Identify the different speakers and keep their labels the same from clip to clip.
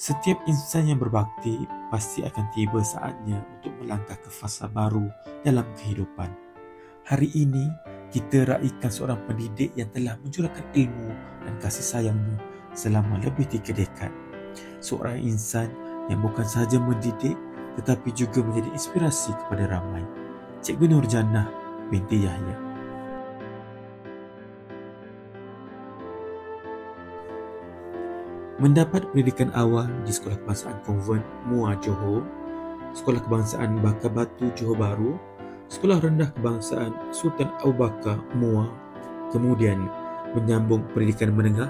Speaker 1: Setiap insan yang berbakti pasti akan tiba saatnya untuk melangkah ke fasa baru dalam kehidupan. Hari ini, kita raikan seorang pendidik yang telah mencurahkan ilmu dan kasih sayangnya selama lebih 3 dekad. Seorang insan yang bukan sahaja mendidik tetapi juga menjadi inspirasi kepada ramai. Cikgu Nurjannah binti Yahya. Mendapat pendidikan awal di Sekolah Kebangsaan Konvent Muar Johor, Sekolah Kebangsaan Bakar Batu Johor Bahru, Sekolah Rendah Kebangsaan Sultan Abu Bakar Muar, kemudian menyambung pendidikan menengah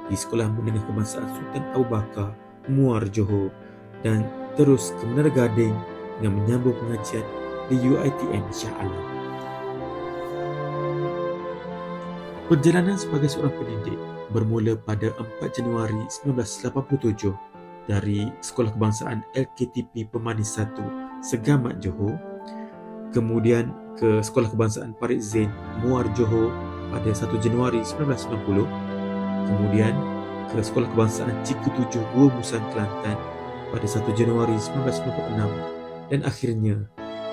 Speaker 1: di Sekolah Menengah Kebangsaan Sultan Abu Bakar Muar Johor dan terus ke Menara Gading dengan menyambung pengajian di UiTM Shah Alam. Perjalanan sebagai seorang pendidik bermula pada 4 Januari 1987 dari Sekolah Kebangsaan LKTP Pemanis 1 Segamat Johor, kemudian ke Sekolah Kebangsaan Farid Zain Muar Johor pada 1 Januari 1990, kemudian ke Sekolah Kebangsaan Ciku Tujuh Gua Busan Kelantan pada 1 Januari 1996 dan akhirnya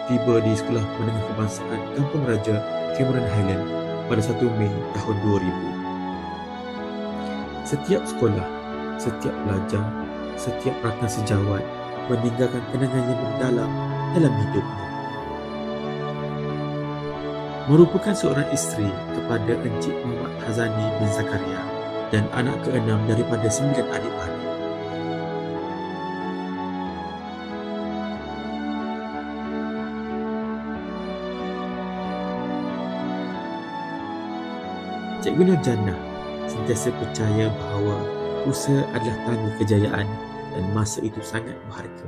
Speaker 1: tiba di Sekolah Menengah Kebangsaan Kampung Raja Cameron Highland pada 1 Mei tahun 2000. Setiap sekolah, setiap pelajar, setiap rakan sejawat meninggalkan kenangan yang mendalam dalam hidupnya. Merupakan seorang isteri kepada Encik Muhammad Hazani bin Zakaria dan anak ke-6 daripada 9 adik-beradik. Cikgu Nurjannah sentiasa percaya bahawa usaha adalah tanda kejayaan dan masa itu sangat berharga.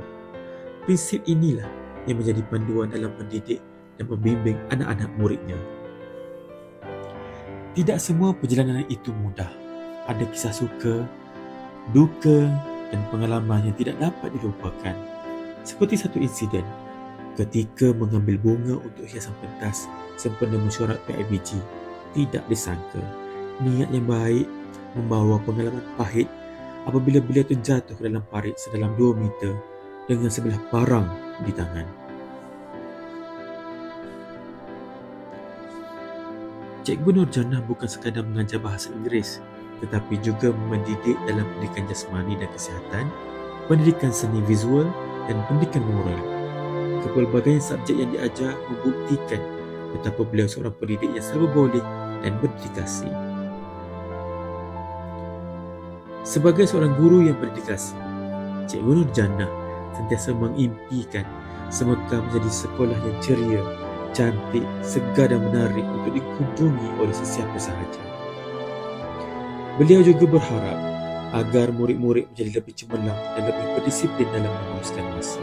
Speaker 1: Prinsip inilah yang menjadi panduan dalam mendidik dan membimbing anak-anak muridnya. Tidak semua perjalanan itu mudah. Ada kisah suka, duka dan pengalaman yang tidak dapat dilupakan. Seperti satu insiden ketika mengambil bunga untuk hiasan pentas sempena mesyuarat PIBG. Tidak disangka, niat yang baik membawa pengalaman pahit apabila beliau terjatuh ke dalam parit sedalam 2 meter dengan sebelah parang di tangan. Cikgu Nurjannah bukan sekadar mengajar bahasa Inggeris tetapi juga mendidik dalam pendidikan jasmani dan kesihatan, pendidikan seni visual dan pendidikan moral. Kepelbagaian subjek yang diajar membuktikan betapa beliau seorang pendidik yang serba boleh dan berdedikasi. Sebagai seorang guru yang berdedikasi, Cikgu Nurjannah sentiasa mengimpikan Semekah menjadi sekolah yang ceria, cantik, segar dan menarik untuk dikunjungi oleh sesiapa sahaja. Beliau juga berharap agar murid-murid menjadi lebih cemerlang dan lebih berdisiplin dalam menguruskan masa.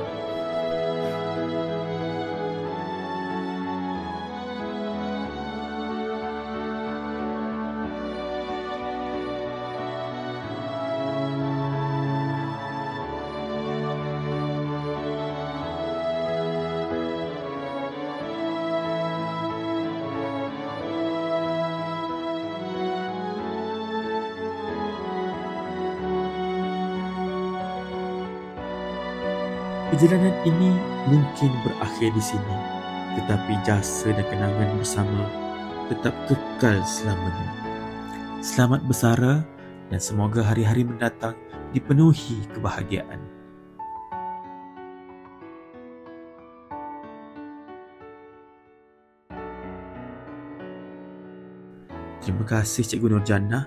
Speaker 1: Perjalanan ini mungkin berakhir di sini, tetapi jasa dan kenangan bersama tetap kekal selamanya. Selamat bersara dan semoga hari-hari mendatang dipenuhi kebahagiaan. Terima kasih Cikgu Nurjannah,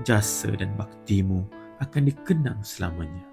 Speaker 1: jasa dan baktimu akan dikenang selamanya.